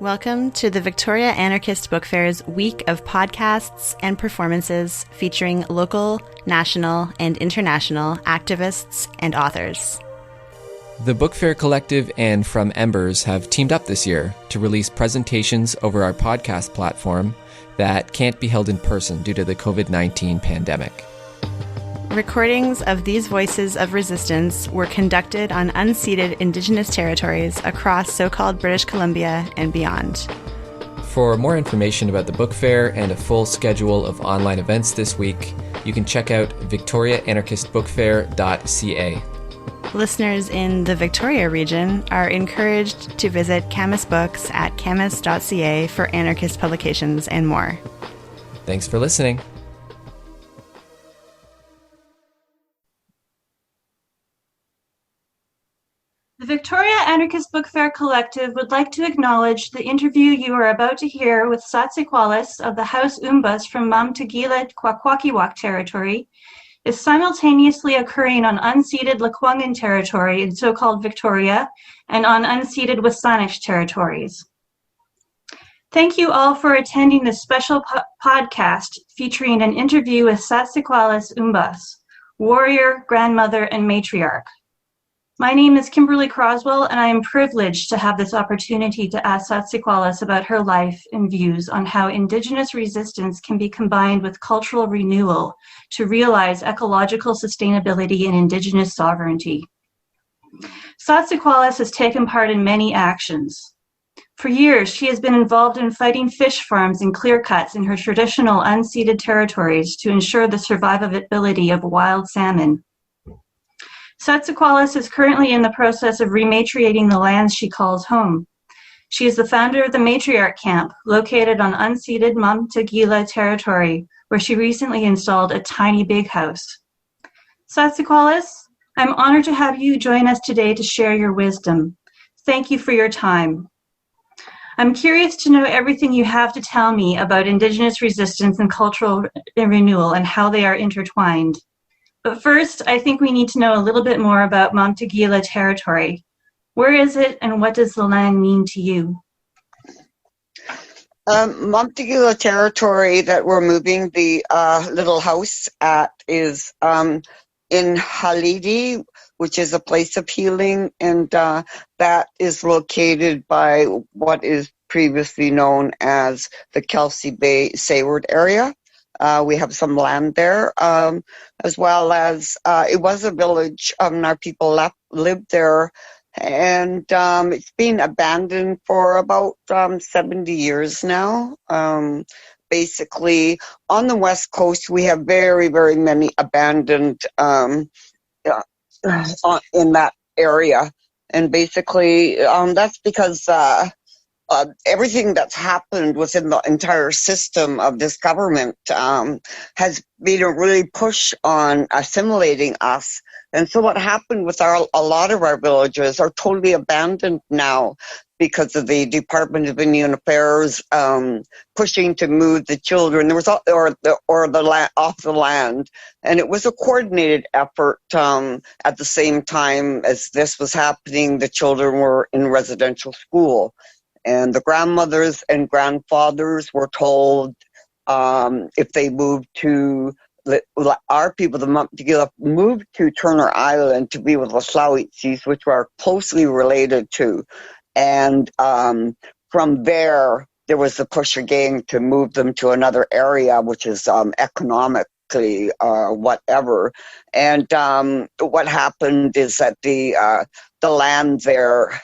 Welcome to the Victoria Anarchist Bookfair's week of podcasts and performances featuring local, national, and international activists and authors. The Bookfair Collective and From Embers have teamed up this year to release presentations over our podcast platform that can't be held in person due to the COVID-19 pandemic. Recordings of these voices of resistance were conducted on unceded Indigenous territories across so-called British Columbia and beyond. For more information about the book fair and a full schedule of online events this week, you can check out victoriaanarchistbookfair.ca. Listeners in the Victoria region are encouraged to visit Camas Books at camas.ca for anarchist publications and more. Thanks for listening. The Victoria Anarchist Bookfair Collective would like to acknowledge the interview you are about to hear with Tsastilqualus of the House Umbas from Kwakwaka'wakw territory is simultaneously occurring on unceded Lekwungen territory in so-called Victoria and on unceded Wasanish territories. Thank you all for attending this special podcast featuring an interview with Tsastilqualus Umbas, warrior, grandmother, and matriarch. My name is Kimberly Croswell, and I am privileged to have this opportunity to ask Tsastilqualus about her life and views on how Indigenous resistance can be combined with cultural renewal to realize ecological sustainability and Indigenous sovereignty. Tsastilqualus has taken part in many actions. For years, she has been involved in fighting fish farms and clear cuts in her traditional unceded territories to ensure the survivability of wild salmon. Tsastilqualus is currently in the process of rematriating the lands she calls home. She is the founder of the Matriarch Camp, located on unceded Mamtagila territory, where she recently installed a tiny big house. Tsastilqualus, I'm honored to have you join us today to share your wisdom. Thank you for your time. I'm curious to know everything you have to tell me about Indigenous resistance and cultural renewal and how they are intertwined. But first, I think we need to know a little bit more about Mamtagila territory. Where is it, and what does the land mean to you? Mamtagila territory that we're moving the little house at is in Halidi, which is a place of healing, and that is located by what is previously known as the Kelsey Bay Sayward area. We have some land there, as well as it was a village. Our people lived there, and it's been abandoned for about 70 years now. Basically, on the West Coast, we have very, very many abandoned in that area. And basically, that's because everything that's happened within the entire system of this government has been a really push on assimilating us. And so what happened with a lot of our villages are totally abandoned now because of the Department of Indian Affairs pushing to move the children. There was off the land, and it was a coordinated effort. At the same time as this was happening, the children were in residential school. And the grandmothers and grandfathers were told if they moved to, our people, the Mamtagila, moved to Turner Island to be with the Slawitsis, which were closely related to. And from there was the push again to move them to another area, which is economically whatever. And what happened is that the land there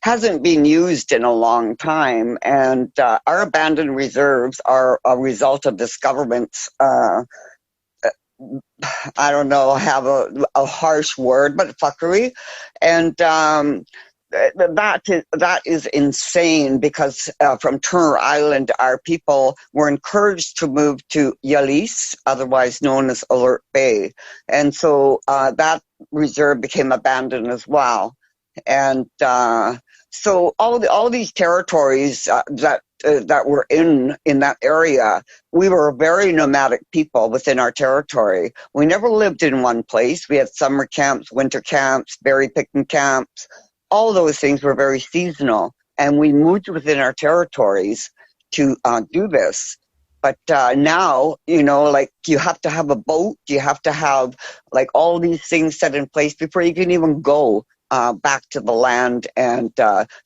hasn't been used in a long time, and our abandoned reserves are a result of this government's I don't know, have a harsh word, but fuckery. And that is insane because from Turner Island, our people were encouraged to move to Yalis, otherwise known as Alert Bay. And so that reserve became abandoned as well. And so all these territories that were in that area, we were very nomadic people within our territory. We never lived in one place. We had summer camps, winter camps, berry picking camps. All those things were very seasonal. and we moved within our territories to do this. But now, like you have to have a boat, you have to have like all these things set in place before you can even go back to the land and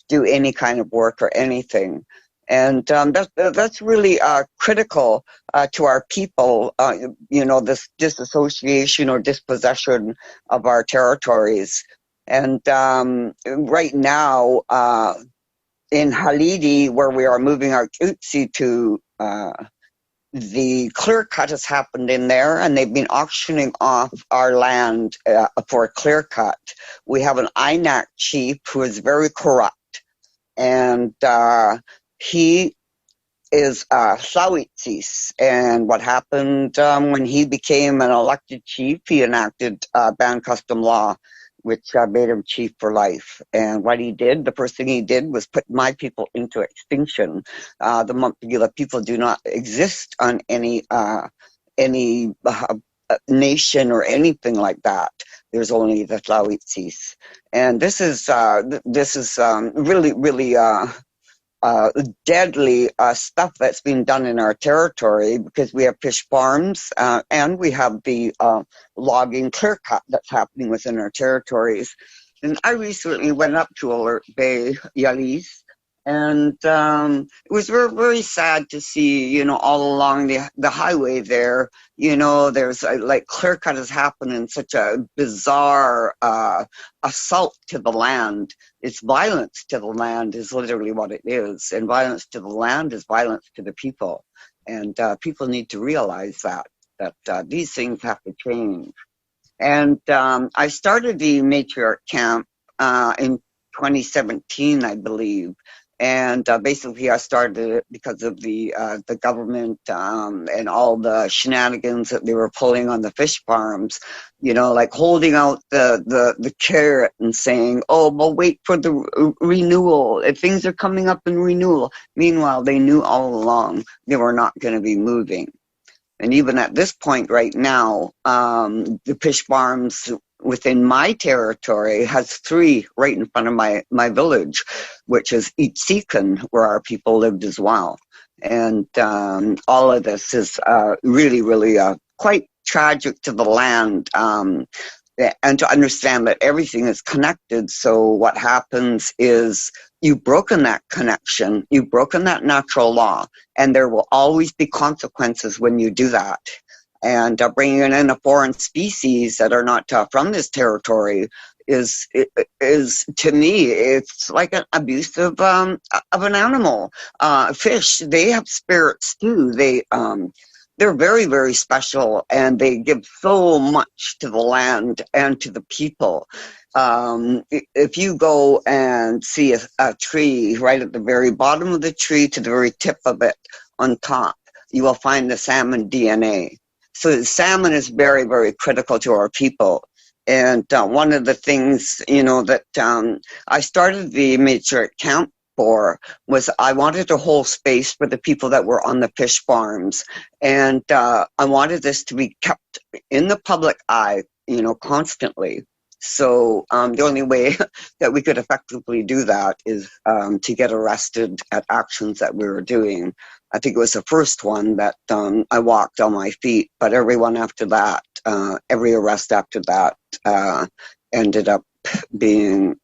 do any kind of work or anything. And that's really critical to our people, this disassociation or dispossession of our territories. And right now, in Halidi, where we are moving our Tutsi to, the clear cut has happened in there, and they've been auctioning off our land for a clear cut. We have an INAC chief who is very corrupt, and he is Slawitsis. And what happened when he became an elected chief, he enacted ban custom law, which made him chief for life. And what he did, the first thing he did was put my people into extinction. The Montegila people do not exist on any nation or anything like that. There's only the Slawitsis. And this is really, really deadly stuff that's being done in our territory, because we have fish farms and we have the logging clear cut that's happening within our territories. And I recently went up to Alert Bay, Yalis, and it was very, very sad to see, all along the highway there, there's like clear cut has happened in such a bizarre assault to the land. It's violence to the land is literally what it is. And violence to the land is violence to the people. And people need to realize that these things have to change. And I started the Matriarch Camp in 2017, I believe. And basically, I started it because of the government and all the shenanigans that they were pulling on the fish farms. Like holding out the carrot and saying, "Oh, well, wait for the renewal. If things are coming up in renewal." Meanwhile, they knew all along they were not going to be moving. And even at this point right now, the fish farms within my territory has 3 right in front of my village, which is Itsikan, where our people lived as well. And all of this is really, really quite tragic to the land. And to understand that everything is connected. So what happens is you've broken that connection, you've broken that natural law, and there will always be consequences when you do that. And bringing in a foreign species that are not from this territory is to me, it's like an abuse of an animal. Fish, they have spirits too. They're very, very special, and they give so much to the land and to the people. If you go and see a tree, right at the very bottom of the tree to the very tip of it on top, you will find the salmon DNA. So the salmon is very, very critical to our people. And one of the things, that I started the Matriarch Camp for was I wanted to hold space for the people that were on the fish farms. And I wanted this to be kept in the public eye, constantly. So the only way that we could effectively do that is to get arrested at actions that we were doing. I think it was the first one that I walked on my feet, but everyone after that, every arrest after that ended up being,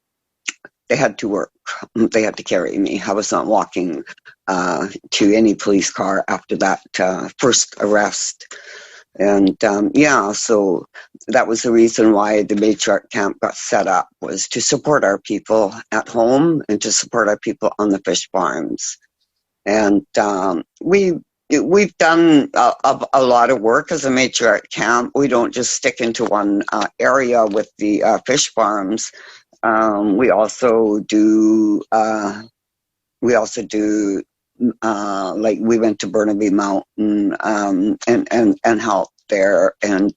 they had to work. They had to carry me. I was not walking to any police car after that first arrest. And so that was the reason why the Matriarch Camp got set up, was to support our people at home and to support our people on the fish farms. And we've done a lot of work as a Matriarch Camp. We don't just stick into one area with the fish farms. We also do like we went to Burnaby Mountain and helped there, and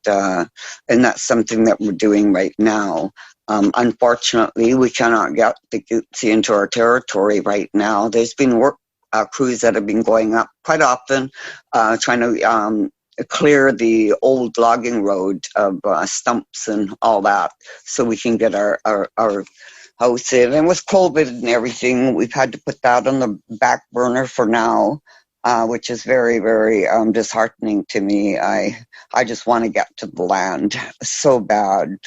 that's something that we're doing right now. Unfortunately, we cannot get the Tutsi into our territory right now. There's been work crews that have been going up quite often, trying to clear the old logging road of stumps and all that, so we can get our house in. And with COVID and everything, we've had to put that on the back burner for now, which is very, very disheartening to me. I just want to get to the land so bad.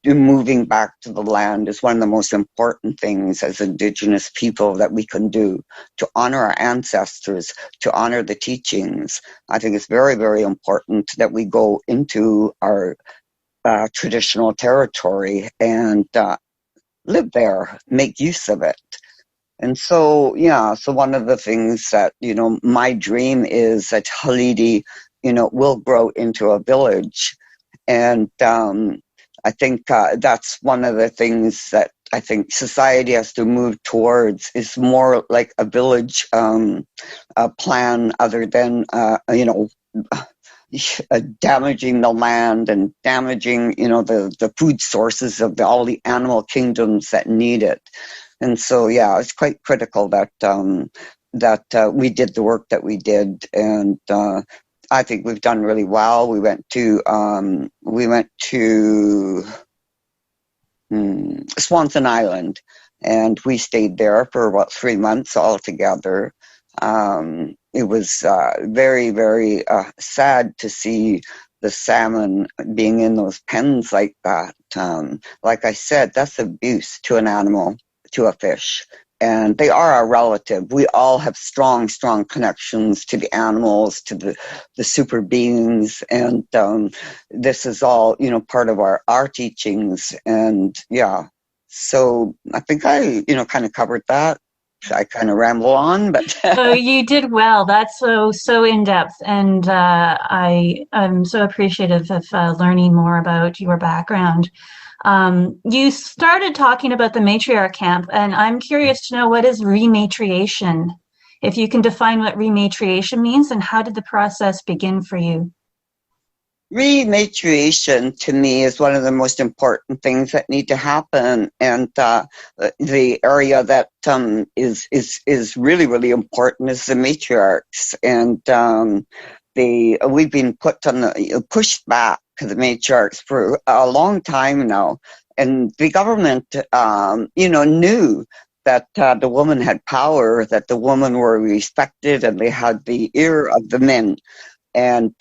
Moving back to the land is one of the most important things as Indigenous people that we can do to honor our ancestors, to honor the teachings. I think it's very, very important that we go into our traditional territory and live there, make use of it. And so, so one of the things that, my dream is that Halidi, will grow into a village. And I think that's one of the things that I think society has to move towards, is more like a village plan, other than, damaging the land and damaging, the food sources of all the animal kingdoms that need it. And so, it's quite critical that we did the work that we did, and I think we've done really well. We went to Swanson Island, and we stayed there for about 3 months altogether. It was very, very sad to see the salmon being in those pens like that. Like I said, that's abuse to an animal, to a fish. And they are our relative. We all have strong, strong connections to the animals, to the super beings. And this is all, part of our teachings. And so I think I, kind of covered that. I kind of ramble on, but oh, you did well. That's so in depth, and I'm so appreciative of learning more about your background. You started talking about the Matriarch Camp, and I'm curious to know, what is rematriation? If you can define what rematriation means, and how did the process begin for you? Rematriation, to me, is one of the most important things that need to happen, and the area that is really, really important is the matriarchs, and we've been pushed back to the matriarchs for a long time now, and the government, knew that the woman had power, that the women were respected, and they had the ear of the men. And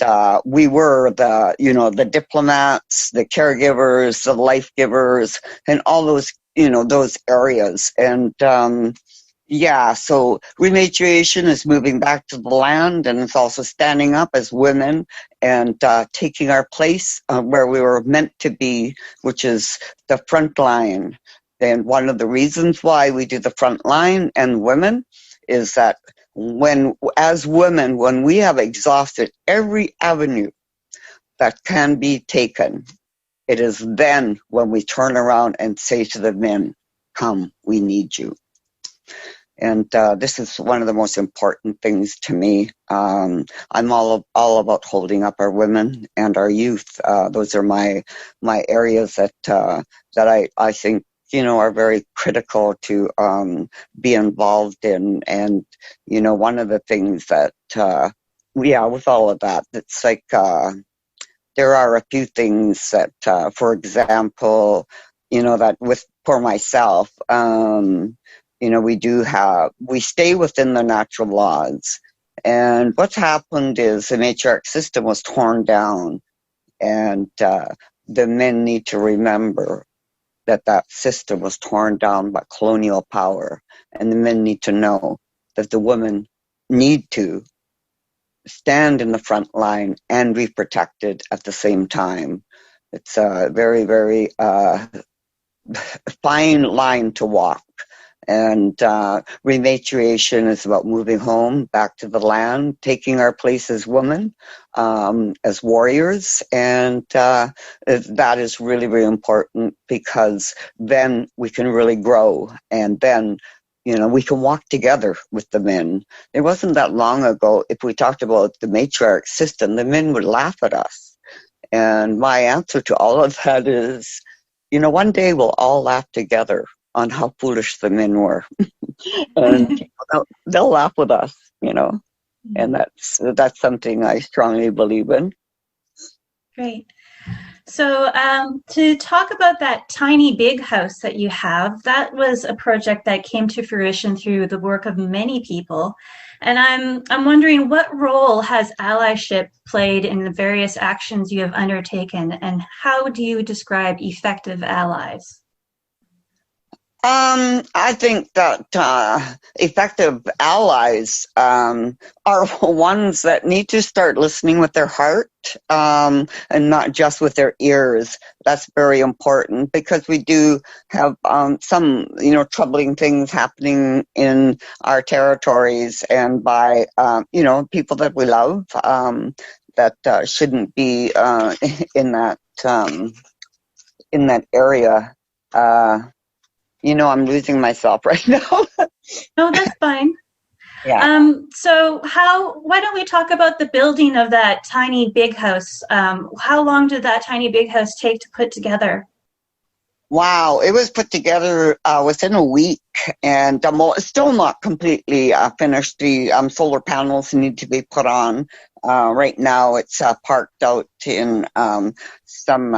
we were the diplomats, the caregivers, the life givers, and all those, those areas. And so rematriation is moving back to the land, and it's also standing up as women and taking our place where we were meant to be, which is the front line. And one of the reasons why we do the front line and women is that as women, when we have exhausted every avenue that can be taken, it is then when we turn around and say to the men, come, we need you. And this is one of the most important things to me. I'm all about holding up our women and our youth. Those are my areas that I think are very critical to be involved in. And one of the things that with all of that, it's like there are a few things that for example, that for myself, we stay within the natural laws. And what's happened is the matriarch system was torn down, and the men need to remember that system was torn down by colonial power, and the men need to know that the women need to stand in the front line and be protected at the same time. It's a very, very fine line to walk. And rematriation is about moving home, back to the land, taking our place as women, as warriors. And that is really, really important, because then we can really grow. And then, we can walk together with the men. It wasn't that long ago, if we talked about the matriarch system, the men would laugh at us. And my answer to all of that is, one day we'll all laugh together on how foolish the men were. And they'll laugh with us, and that's something I strongly believe in. Great. So to talk about that tiny big house that you have, that was a project that came to fruition through the work of many people. And I'm wondering, what role has allyship played in the various actions you have undertaken, and how do you describe effective allies? I think that effective allies are ones that need to start listening with their heart and not just with their ears. That's very important because we do have some, troubling things happening in our territories and by, people that we love that shouldn't be in that area. I'm losing myself right now. No, that's fine. Yeah. So why don't we talk about the building of that tiny big house? How long did that tiny big house take to put together? Wow, it was put together within a week, and it's still not completely finished. The solar panels need to be put on. Right now, it's parked out in some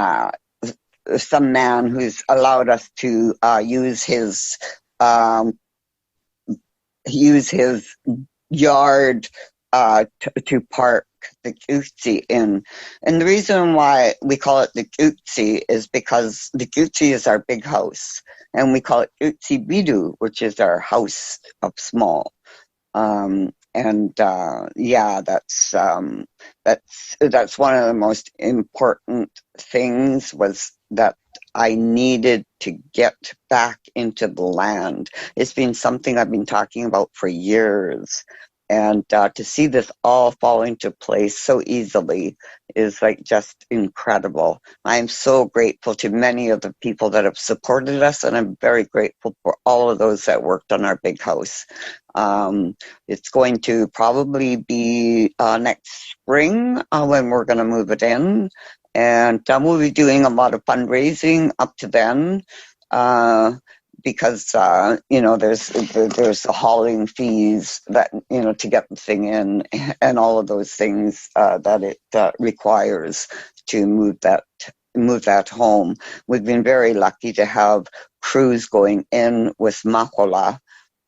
man who's allowed us to use his yard to park the Gutsi in. And the reason why we call it the Gutsi is because the Gutsi is our big house, and we call it Gutsi Bidu, which is our house of small. That's one of the most important things, was that I needed to get back into the land. It's been something I've been talking about for years. And to see this all fall into place so easily is just incredible. I'm so grateful to many of the people that have supported us, and I'm very grateful for all of those that worked on our big house. It's going to probably be next spring when we're going to move it in. And we'll be doing a lot of fundraising up to then. Because there's the hauling fees that to get the thing in, and all of those things that it requires to move that home. We've been very lucky to have crews going in with Makola,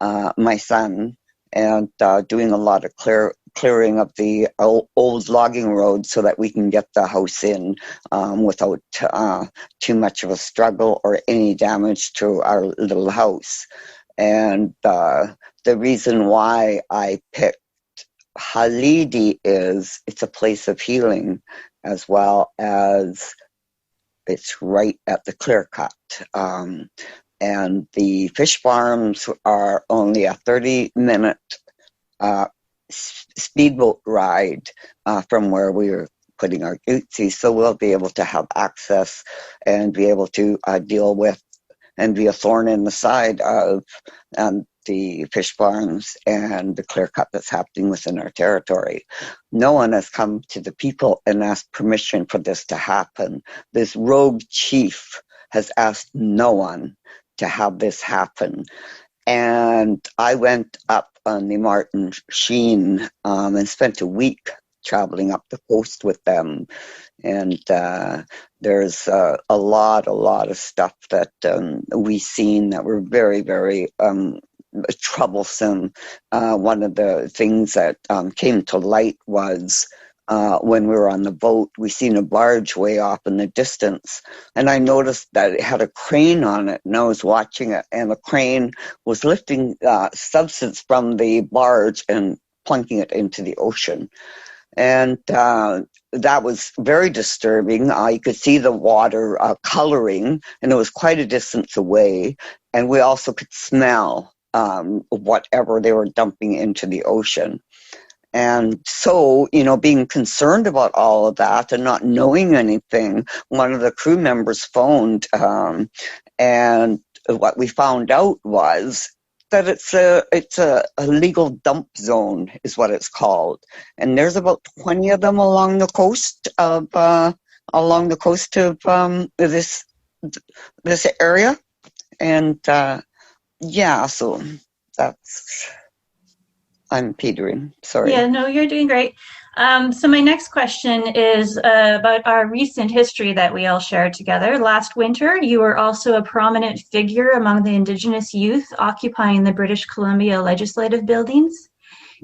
my son, and doing a lot of clearing of the old logging road so that we can get the house in without too much of a struggle or any damage to our little house. And the reason why I picked Halidi is it's a place of healing, as well as it's right at the clear cut. And the fish farms are only a 30-minute speedboat ride from where we're putting our Gutsi, so we'll be able to have access and be able to deal with and be a thorn in the side of the fish farms and the clear cut that's happening within our territory. No one has come to the people and asked permission for this to happen. This rogue chief has asked no one to have this happen. And I went up on the Martin Sheen and spent a week traveling up the coast with them. And there's a lot of stuff that we seen that were very, very troublesome. One of the things that came to light was when we were on the boat, we seen a barge way off in the distance, and I noticed that it had a crane on it, and I was watching it, and the crane was lifting substance from the barge and plunking it into the ocean. And that was very disturbing. You could see the water coloring, and it was quite a distance away, and we also could smell whatever they were dumping into the ocean. And so, being concerned about all of that and not knowing anything, one of the crew members phoned, and what we found out was that it's a legal dump zone, is what it's called, and there's about 20 of them along the coast of this area, and so that's. I'm petering. Sorry. Yeah, no, you're doing great. So my next question is about our recent history that we all shared together. Last winter, you were also a prominent figure among the Indigenous youth occupying the British Columbia legislative buildings.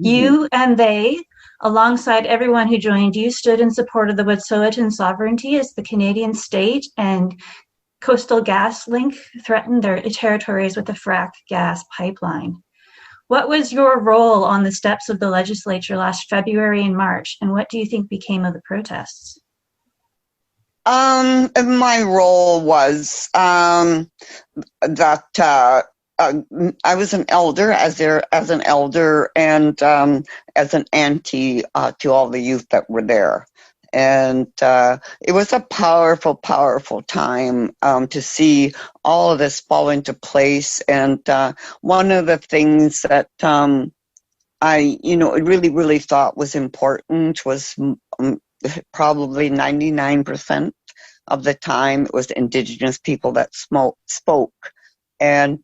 Mm-hmm. You and they, alongside everyone who joined you, stood in support of the Wet'suwet'en sovereignty as the Canadian state and Coastal GasLink threatened their territories with a frack gas pipeline. What was your role on the steps of the legislature last February and March, and what do you think became of the protests? My role was that I was an elder, as an elder, and as an auntie to all the youth that were there. And it was a powerful, powerful time to see all of this fall into place. And one of the things that I really, really thought was important was probably 99% of the time it was Indigenous people that spoke. And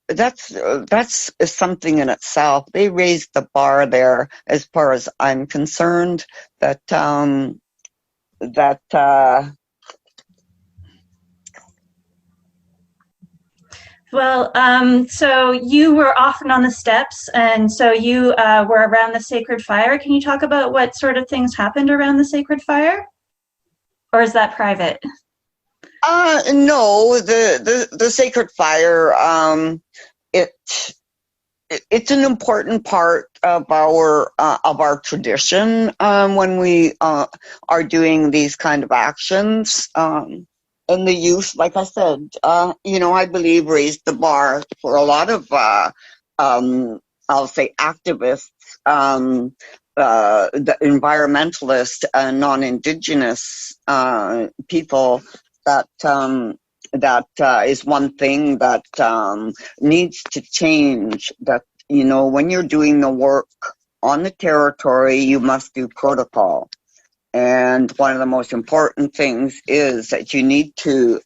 that's something in itself. They raised the bar there, as far as I'm concerned. So you were often on the steps, and so you were around the sacred fire. Can you talk about what sort of things happened around the sacred fire, or is that private? No, the sacred fire. It's an important part of our tradition when we are doing these kind of actions. And the youth, like I said, I believe raised the bar for a lot of I'll say activists, the environmentalists, and non-Indigenous people. That is one thing that needs to change. That, when you're doing the work on the territory, you must do protocol. And one of the most important things is that you need to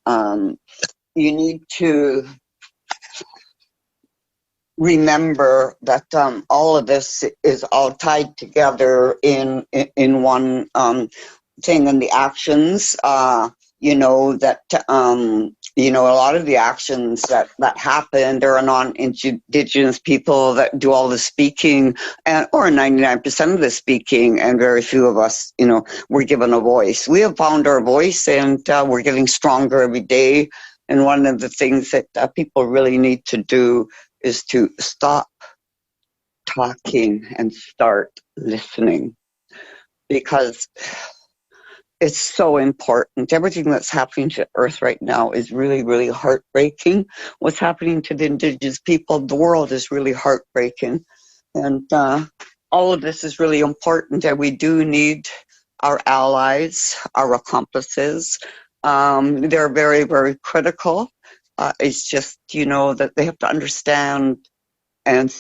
remember that all of this is all tied together in one thing, and the actions. A lot of the actions that happen, there are non-Indigenous people that do all the speaking, or 99% of the speaking, and very few of us, were given a voice. We have found our voice, and we're getting stronger every day. And one of the things that people really need to do is to stop talking and start listening, because it's so important. Everything that's happening to Earth right now is really, really heartbreaking. What's happening to the Indigenous people, the world is really heartbreaking. And all of this is really important, and we do need our allies, our accomplices. They're very, very critical. It's just, that they have to understand and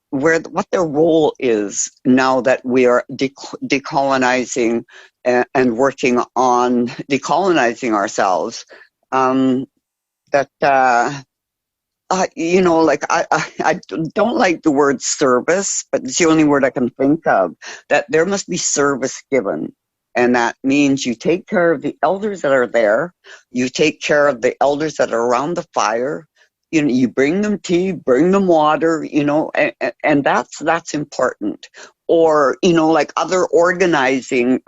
what their role is now that we are decolonizing and working on decolonizing ourselves. I don't like the word service, but it's the only word I can think of. That there must be service given. And that means you take care of the elders that are there. You take care of the elders that are around the fire. You bring them tea, bring them water, and that's important. Or, like other organizing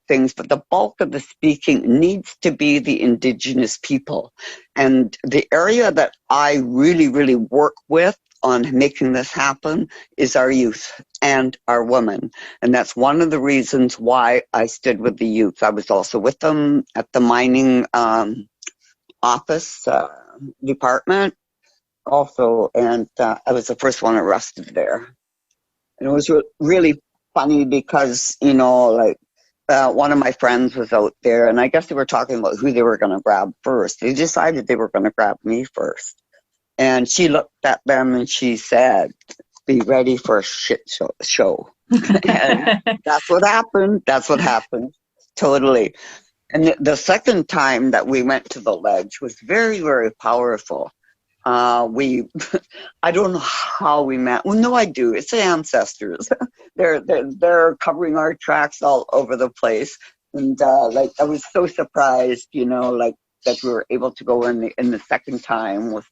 things, but the bulk of the speaking needs to be the Indigenous people. And the area that I really, really work with on making this happen is our youth and our women. And that's one of the reasons why I stood with the youth. I was also with them at the mining office department also, and I was the first one arrested there. And it was really funny because, one of my friends was out there, and I guess they were talking about who they were going to grab first. They decided they were going to grab me first. And she looked at them and she said, "Be ready for a shit show." And that's what happened. That's what happened. Totally. And the second time that we went to the ledge was very, very powerful. We, I don't know how we met. Well, no, I do. It's the ancestors. They're covering our tracks all over the place, and like I was so surprised, like that we were able to go in the second time with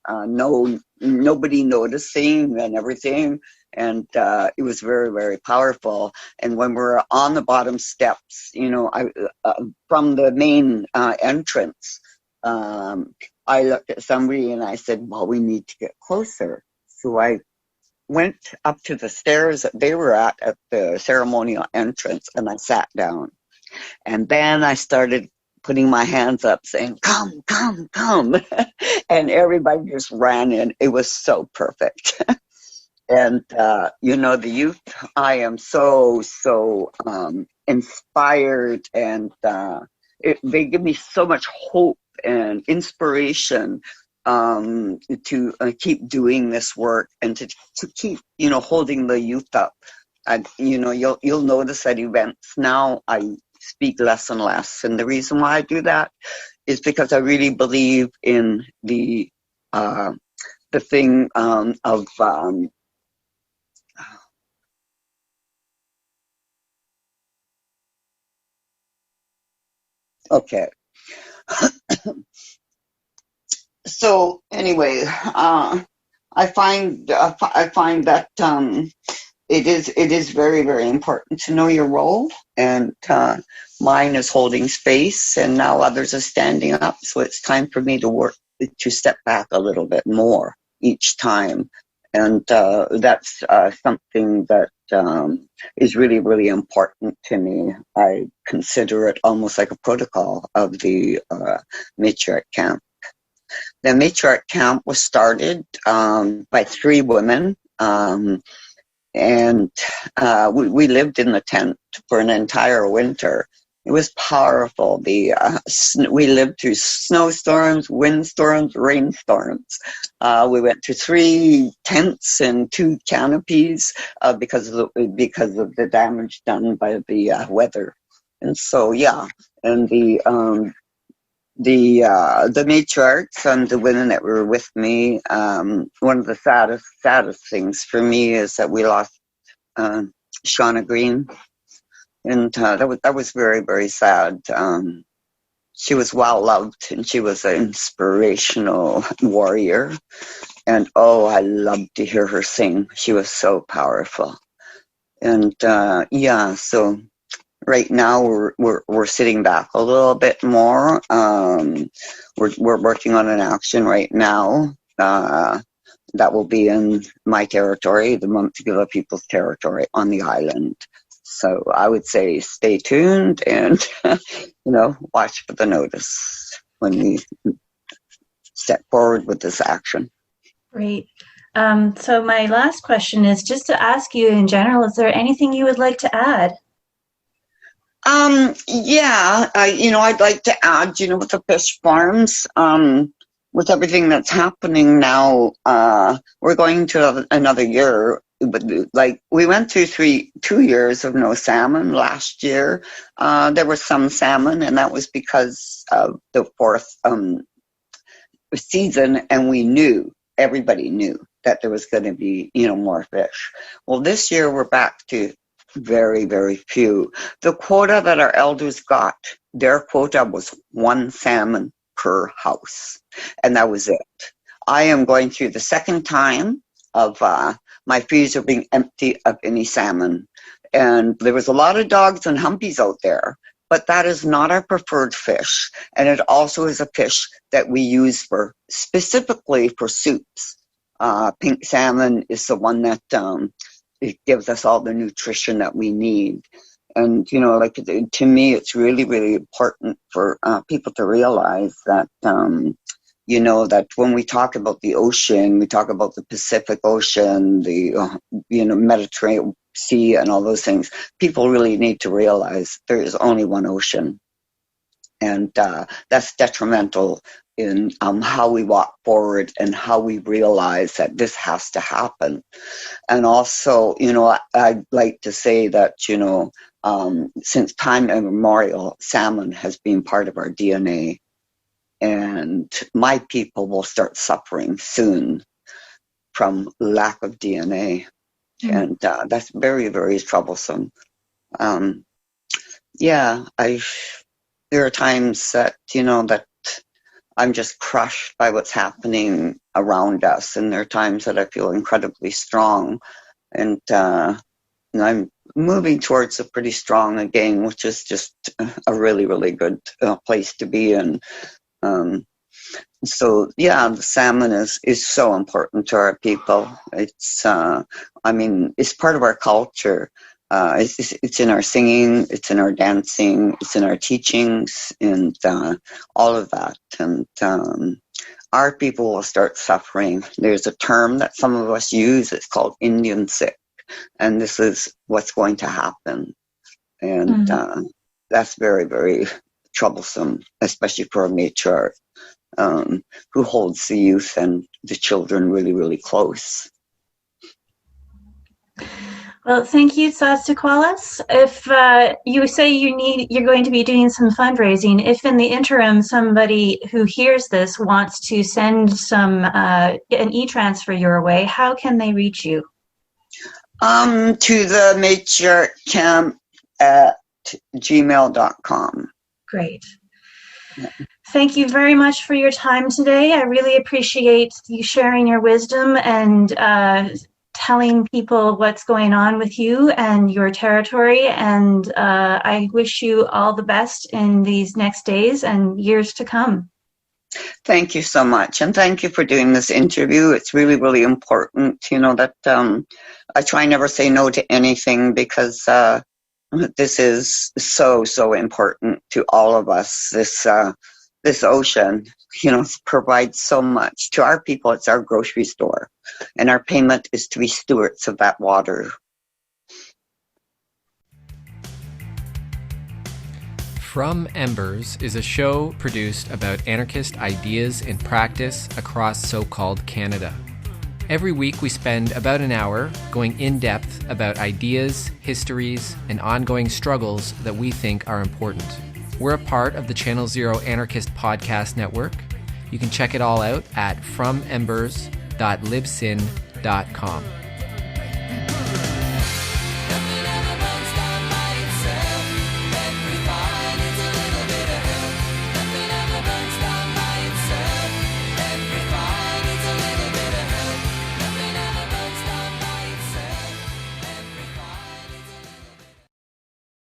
nobody noticing and everything, and it was very, very powerful. And when we're on the bottom steps, from the main entrance. I looked at somebody and I said, well, we need to get closer. So I went up to the stairs that they were at the ceremonial entrance, and I sat down. And then I started putting my hands up saying, come, come, come. And everybody just ran in. It was so perfect. And, the youth, I am so inspired, and they give me so much hope and inspiration to keep doing this work, and to keep holding the youth up. And you'll notice at events now I speak less and less, and the reason why I do that is because I really believe in the thing of okay. So anyway, I find that it is very, very important to know your role, and mine is holding space, and now others are standing up. So it's time for me to step back a little bit more each time, and that's something that is really, really important to me. I consider it almost like a protocol of the Matriarch Camp. The Matriarch Camp was started by 3 women, and we lived in the tent for an entire winter. It was powerful. We lived through snowstorms, windstorms, rainstorms. We went to 3 tents and 2 canopies because of the damage done by the weather. And so, yeah, and the matriarchs and the women that were with me, one of the saddest things for me is that we lost Shauna Green, and that was very, very sad. She was well loved, and she was an inspirational warrior, and I loved to hear her sing. She was so powerful, and so. Right now, we're sitting back a little bit more. We're working on an action right now that will be in my territory, the Montegila People's Territory on the island. So I would say stay tuned and watch for the notice when we step forward with this action. Great. So my last question is just to ask you in general: is there anything you would like to add? I'd like to add, with the fish farms, with everything that's happening now, we're going to another year. But like we went through 2 years of no salmon last year. There was some salmon, and that was because of the 4th season, and everybody knew that there was going to be, more fish. Well, this year we're back to very, very few. The quota that our elders got, their quota was 1 salmon per house, and that was it. I am going through the second time of my freezer being empty of any salmon, and there was a lot of dogs and humpies out there, but that is not our preferred fish, and it also is a fish that we use specifically for soups. Pink salmon is the one that it gives us all the nutrition that we need. And, to me, it's really, really important for people to realize that, that when we talk about the ocean, we talk about the Pacific Ocean, the, Mediterranean Sea and all those things. People really need to realize there is only one ocean. And that's detrimental in how we walk forward and how we realize that this has to happen. And also, I'd like to say that, since time immemorial, salmon has been part of our DNA. and my people will start suffering soon from lack of DNA. And that's very, very troublesome. There are times that, that I'm just crushed by what's happening around us. And there are times that I feel incredibly strong. And I'm moving towards a pretty strong again, which is just a really, really good place to be in. The salmon is so important to our people. It's, it's part of our culture. It's in our singing, it's in our dancing, it's in our teachings, and all of that. And our people will start suffering. There's a term that some of us use. It's called Indian sick, and this is what's going to happen. And that's very, very troublesome, especially for a matriarch who holds the youth and the children really, really close. Well, thank you, Tsastilqualus. If you say you're going to be doing some fundraising, if in the interim somebody who hears this wants to send an e-transfer your way, how can they reach you? To the Matriarch Camp at gmail.com. Great. Yeah. Thank you very much for your time today. I really appreciate you sharing your wisdom and telling people what's going on with you and your territory. And I wish you all the best in these next days and years to come. Thank you so much. And thank you for doing this interview. It's really, really important, that I try never say no to anything, because this is so, so important to all of us. This ocean, provides so much to our people. It's our grocery store, and our payment is to be stewards of that water. From Embers is a show produced about anarchist ideas and practice across so-called Canada. Every week we spend about an hour going in depth about ideas, histories, and ongoing struggles that we think are important. We're a part of the Channel Zero Anarchist Podcast Network. You can check it all out at fromembers.libsyn.com.